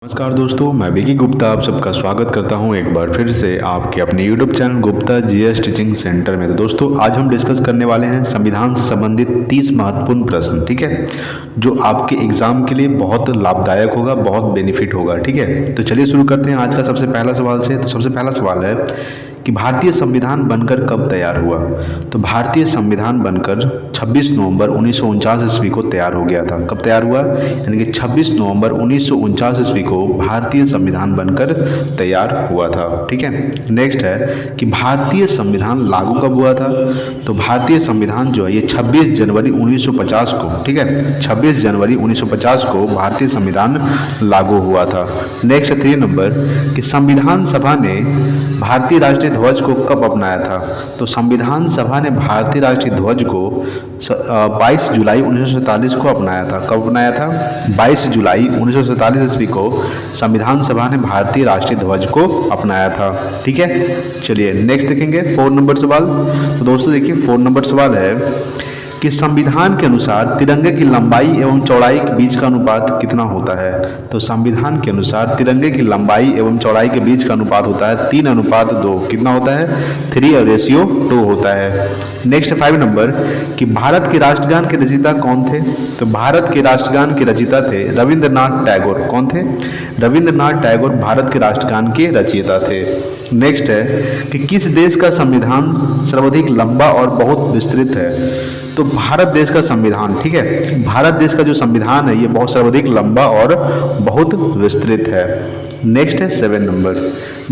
नमस्कार दोस्तों, मैं विकी गुप्ता आप सबका स्वागत करता हूं एक बार फिर से आपके अपने YouTube channel Gupta GS teaching centre में। तो दोस्तों आज हम डिस्कस करने वाले हैं संविधान से संबंधित 30 महत्वपूर्ण प्रश्न, ठीक है, जो आपके एग्जाम के लिए बहुत लाभदायक होगा, बहुत बेनिफिट होगा, ठीक है। तो चलिए शुरू करते हैं आज का सबसे पहला सवाल से। तो सबसे पहला सवाल है कि भारतीय संविधान बनकर कब तैयार हुआ। तो भारतीय संविधान बनकर 26 नवंबर 1949 ईस्वी को तैयार हो गया था। कब तैयार हुआ? यानी कि 26 नवंबर 1949 ईस्वी को भारतीय संविधान बनकर तैयार हुआ था, ठीक है। नेक्स्ट है कि भारतीय संविधान लागू कब हुआ था। तो भारतीय संविधान जो है ये 26 जनवरी 1950 को, ठीक है, 26 जनवरी 1950 को भारतीय संविधान लागू हुआ था। नेक्स्ट 3 नंबर कि संविधान सभा ने भारतीय राष्ट्रीय ध्वज को कब अपनाया था। तो संविधान सभा ने भारतीय राष्ट्रीय ध्वज को 22 जुलाई 1947 को अपनाया था। कब अपनाया था? 22 जुलाई 1947 ईस्वी को संविधान सभा ने भारतीय राष्ट्रीय ध्वज को अपनाया था, ठीक है। चलिए नेक्स्ट देखेंगे 4 नंबर सवाल। तो दोस्तों देखिए 4 नंबर सवाल है कि संविधान के अनुसार तिरंगे की लंबाई एवं चौड़ाई के बीच का अनुपात कितना होता है। तो संविधान के अनुसार तिरंगे की लंबाई एवं चौड़ाई के बीच का अनुपात होता है 3:2। कितना होता है? 3:2 होता है। नेक्स्ट 5 नंबर कि भारत के राष्ट्रगान के रचयिता कौन थे। तो भारत के राष्ट्रगान के रचयिता थे रविंद्रनाथ टैगोर। कौन थे? रविंद्रनाथ टैगोर भारत के राष्ट्रगान के रचयिता थे। नेक्स्ट है कि किस देश का संविधान सर्वाधिक लंबा और बहुत विस्तृत है। तो भारत देश का संविधान, ठीक है, भारत देश का जो संविधान है ये बहुत सर्वाधिक लंबा और बहुत विस्तृत है। नेक्स्ट है 7 नंबर,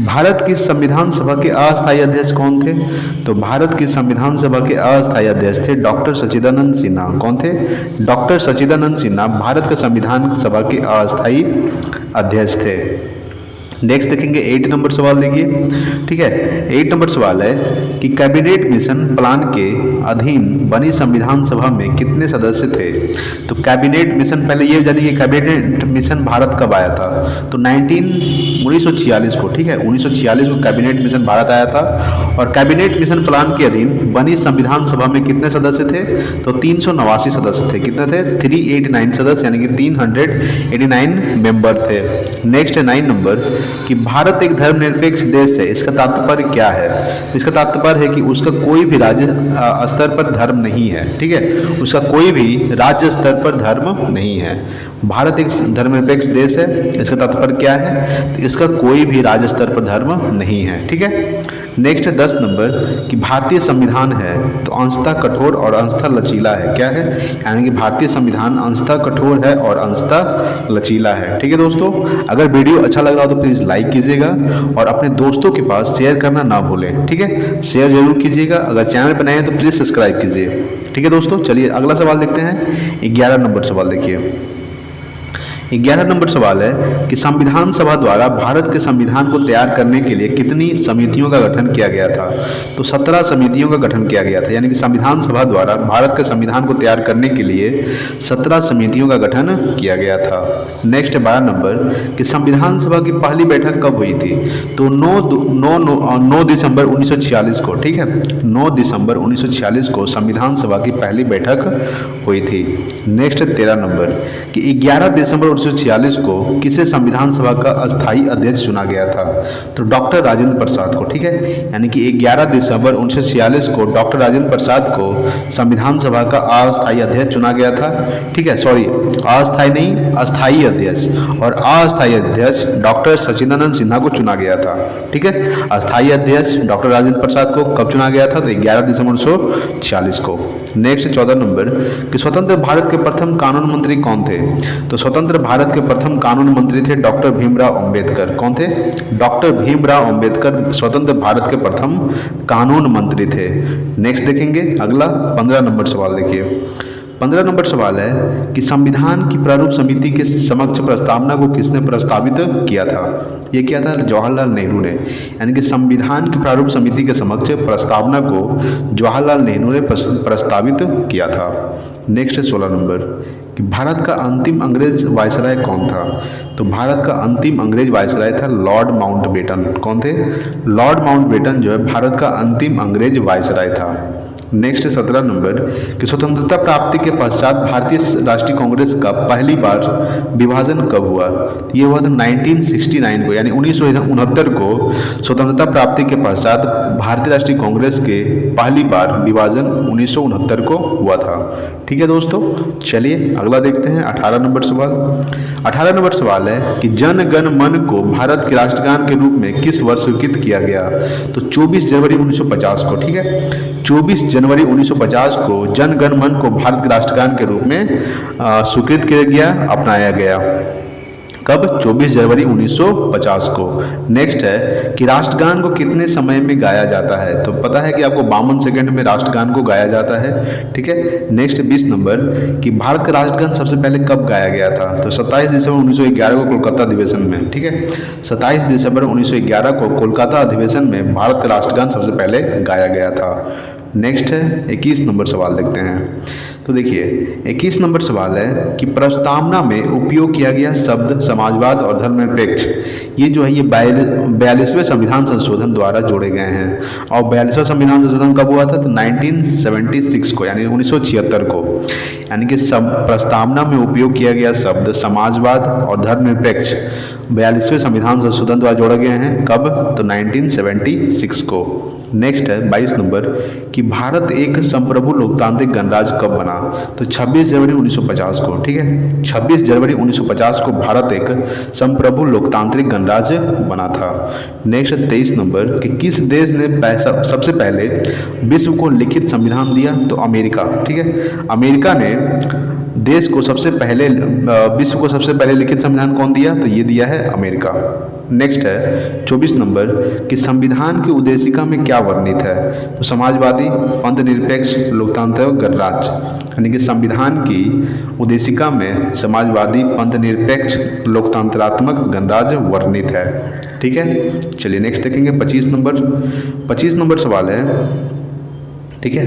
भारत की संविधान सभा के अस्थायी अध्यक्ष कौन थे। तो भारत की संविधान सभा के अस्थायी अध्यक्ष थे डॉक्टर सच्चिदानंद सिन्हा। कौन थे? डॉक्टर सच्चिदानंद सिन्हा भारत के संविधान सभा के अस्थायी अध्यक्ष थे। नेक्स्ट देखेंगे 8 नंबर सवाल, देखिए, ठीक है। 8 नंबर सवाल है कि कैबिनेट मिशन प्लान के अधीन बनी संविधान सभा में कितने सदस्य थे। तो कैबिनेट मिशन, पहले ये जानिए कैबिनेट मिशन भारत कब आया था। तो 1946 को, ठीक है, 1946 को कैबिनेट मिशन भारत आया था। और कैबिनेट मिशन प्लान के अधीन बनी संविधान सभा में कितने सदस्य थे। तो 389 सदस्य थे। कितने थे? 389 सदस्य, यानी कि 389 मेंबर थे। नेक्स्ट है 9 नंबर कि भारत एक धर्मनिरपेक्ष देश है, इसका तात्पर्य क्या है। इसका तात्पर्य है कि उसका कोई भी राज्य स्तर पर धर्म नहीं है, ठीक है, उसका कोई भी राज्य स्तर पर धर्म नहीं है। भारत एक धर्मनिरपेक्ष देश है, इसका तात्पर्य क्या है? तो इसका कोई भी राज्य स्तर पर धर्म नहीं है, ठीक है। नेक्स्ट है 10 नंबर कि भारतीय संविधान है तो अंशतः कठोर और अंशतः लचीला है। क्या है? यानी कि भारतीय संविधान अंशतः कठोर है और अंशतः लचीला है, ठीक है दोस्तों। अगर वीडियो अच्छा लग रहा हो तो प्लीज़ लाइक कीजिएगा और अपने दोस्तों के पास शेयर करना ना भूलें, ठीक है, शेयर जरूर कीजिएगा। अगर चैनल पर नए हैं तो प्लीज़ सब्सक्राइब कीजिए, ठीक है दोस्तों। चलिए अगला सवाल देखते हैं। 11 नंबर सवाल देखिए। 11 नंबर सवाल है कि संविधान सभा द्वारा भारत के संविधान को तैयार करने के लिए कितनी समितियों का गठन किया गया था। तो 17 समितियों का गठन किया गया था, यानी कि संविधान सभा द्वारा भारत के संविधान को तैयार करने के लिए 17 समितियों का गठन किया गया था। नेक्स्ट 12 नंबर कि संविधान सभा की पहली बैठक कब हुई थी। तो 9 दिसंबर 1946 को, ठीक है, 9 दिसंबर 1946 को संविधान सभा की पहली बैठक हुई थी। नेक्स्ट 13 नंबर कि 11 दिसंबर 1946 को किसे संविधान सभा का अस्थायी अध्यक्ष चुना गया था। तो डॉक्टर राजेंद्र प्रसाद को, ठीक है, यानी कि 11 दिसंबर 1946 को डॉक्टर राजेंद्र प्रसाद को संविधान सभा का अस्थायी अध्यक्ष चुना गया था, ठीक है, सॉरी अस्थायी नहीं, अस्थायी अध्यक्ष। और अस्थायी अध्यक्ष डॉक्टर सच्चिदानंद सिन्हा को चुना गया था, ठीक है। अस्थायी अध्यक्ष डॉक्टर राजेंद्र प्रसाद को कब चुना गया था? तो 11 दिसंबर 1946 को। नेक्स्ट 14 नंबर कि स्वतंत्र भारत के प्रथम कानून मंत्री कौन थे। तो स्वतंत्र भारत के प्रथम कानून मंत्री थे डॉक्टर भीमराव अंबेडकर। कौन थे? डॉक्टर भीमराव अंबेडकर स्वतंत्र भारत के प्रथम कानून मंत्री थे। नेक्स्ट देखेंगे अगला 15 नंबर सवाल देखिए। 15 नंबर सवाल है कि संविधान की प्रारूप समिति के समक्ष प्रस्तावना को किसने प्रस्तावित किया था। ये किया था जवाहरलाल नेहरू ने, यानी कि संविधान की प्रारूप समिति के समक्ष प्रस्तावना को जवाहरलाल नेहरू ने प्रस्तावित किया था। नेक्स्ट 16 नंबर कि भारत का अंतिम अंग्रेज वायसराय कौन था। तो भारत का अंतिम अंग्रेज वायसराय था लॉर्ड माउंटबेटन। कौन थे? लॉर्ड माउंटबेटन जो है भारत का अंतिम अंग्रेज वायसराय था। नेक्स्ट 17 नंबर कि स्वतंत्रता प्राप्ति के पश्चात भारतीय राष्ट्रीय कांग्रेस का पहली बार विभाजन कब हुआ? ये हुआ था 1969 को, यानी 1969 को स्वतंत्रता प्राप्ति के पश्चात भारतीय राष्ट्रीय कांग्रेस के पहली बार विभाजन 1969 को हुआ था। ठीक है दोस्तों, चलिए अगला देखते हैं 18 नंबर सवाल। 18 नंबर सवाल है कि जन गण मन को भारत के राष्ट्रगान के रूप में किस वर्ष स्वीकृत किया गया? तो 24 जनवरी 1950 को। ठीक है, 24 जनवरी 1950 को जन गण मन को भारत के राष्ट्रगान के रूप में स्वीकृत किया गया, अपनाया गया। कब? 24 जनवरी 1950 को। नेक्स्ट है कि राष्ट्रगान को कितने समय में गाया जाता है? तो पता है कि आपको 52 सेकंड में राष्ट्रगान को गाया जाता है। ठीक है, नेक्स्ट 20 नंबर कि भारत का राष्ट्रगान सबसे पहले कब गाया गया था? तो 27 दिसंबर 1911 को कोलकाता अधिवेशन में। ठीक है, 27 दिसंबर 1911 को कोलकाता अधिवेशन में भारत का राष्ट्रगान सबसे पहले गाया गया था। नेक्स्ट है 21 नंबर सवाल देखते हैं। तो देखिए 21 नंबर सवाल है कि प्रस्तावना में उपयोग किया गया शब्द समाजवाद और धर्मनिरपेक्ष, ये जो है ये 42वें संविधान संशोधन द्वारा जोड़े गए हैं। और 42वां संविधान संशोधन कब हुआ था? तो 1976 को, यानी 1976 को। यानी कि प्रस्तावना में उपयोग किया गया शब्द समाजवाद और धर्मनिरपेक्ष 42वें संविधान संशोधन द्वारा जोड़े गए हैं। कब? तो 1976 को। नेक्स्ट है 22 नंबर कि भारत एक संप्रभु लोकतांत्रिक गणराज्य कब बना? तो 26 जनवरी 1950 को। ठीक है, 26 जनवरी 1950 को भारत एक संप्रभु लोकतांत्रिक गणराज्य बना था। नेक्स्ट 23 नंबर कि किस देश ने सबसे पहले विश्व को लिखित संविधान दिया? तो अमेरिका। ठीक है, अमेरिका ने देश को सबसे पहले, विश्व को सबसे पहले लिखित संविधान कौन दिया? तो ये दिया है अमेरिका। नेक्स्ट है 24 नंबर कि संविधान की उद्देशिका में क्या वर्णित है? तो समाजवादी, पंथनिरपेक्ष, लोकतांत्रिक गणराज्य। यानी कि संविधान की उद्देशिका में समाजवादी, पंथनिरपेक्ष, लोकतंत्रात्मक गणराज्य वर्णित है। ठीक है, चलिए नेक्स्ट देखेंगे 25 नंबर। 25 नंबर सवाल है। ठीक है,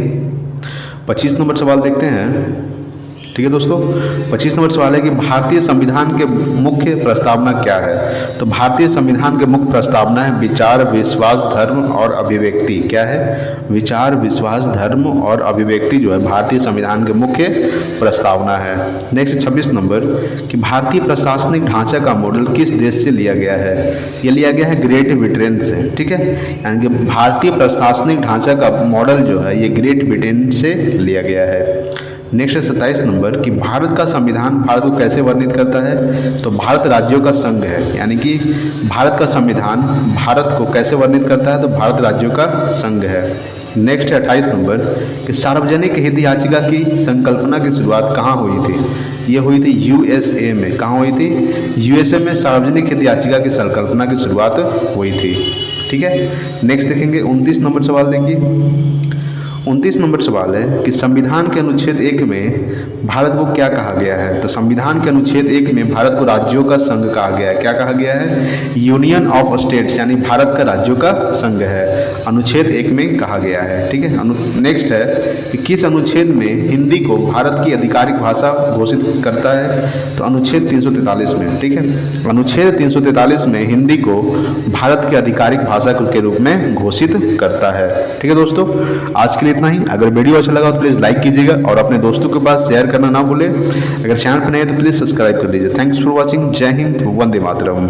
25 नंबर सवाल देखते हैं। ठीक है दोस्तों, 25 नंबर सवाल है कि भारतीय संविधान के मुख्य प्रस्तावना क्या है? तो भारतीय संविधान के मुख्य प्रस्तावना है विचार, विश्वास, धर्म और अभिव्यक्ति। क्या है? विचार, विश्वास, धर्म और अभिव्यक्ति जो है भारतीय संविधान के मुख्य प्रस्तावना है। नेक्स्ट 26 नंबर कि भारतीय प्रशासनिक ढांचा का मॉडल किस देश से लिया गया है? ये लिया गया है ग्रेट ब्रिटेन से। ठीक है, यानी कि भारतीय प्रशासनिक ढांचा का मॉडल जो है ये ग्रेट ब्रिटेन से लिया गया है। नेक्स्ट 27 नंबर कि भारत का संविधान भारत को कैसे वर्णित करता है? तो भारत राज्यों का संघ है। यानी कि भारत का संविधान भारत को कैसे वर्णित करता है? तो भारत राज्यों का संघ है। नेक्स्ट 28 नंबर कि सार्वजनिक हित याचिका की संकल्पना की शुरुआत कहाँ हुई थी? ये हुई थी यूएसए में। कहाँ हुई थी? यूएसए में सार्वजनिक हित याचिका की संकल्पना की शुरुआत हुई थी। ठीक है, नेक्स्ट देखेंगे 29 नंबर सवाल देखिए। 29 नंबर सवाल है कि संविधान के अनुच्छेद 1 में भारत को क्या कहा गया है? तो संविधान के अनुच्छेद 1 में भारत को राज्यों का संघ कहा गया है। क्या कहा गया है? यूनियन ऑफ स्टेट्स, यानी भारत का राज्यों का संघ है, अनुच्छेद 1 में कहा गया है। ठीक है, नेक्स्ट है कि किस अनुच्छेद में हिंदी को भारत की आधिकारिक भाषा घोषित करता है? तो अनुच्छेद 343 में। ठीक है, अनुच्छेद 343 में हिंदी को भारत की आधिकारिक भाषा के रूप में घोषित करता है। ठीक है दोस्तों, आज के लिए इतना ही। अगर वीडियो अच्छा लगा तो प्लीज़ लाइक कीजिएगा और अपने दोस्तों के पास शेयर करना ना भूलें। अगर चैनल पर नए हैं तो प्लीज़ सब्सक्राइब कर लीजिए। Thanks for watching. जय हिंद, वंदे मातरम।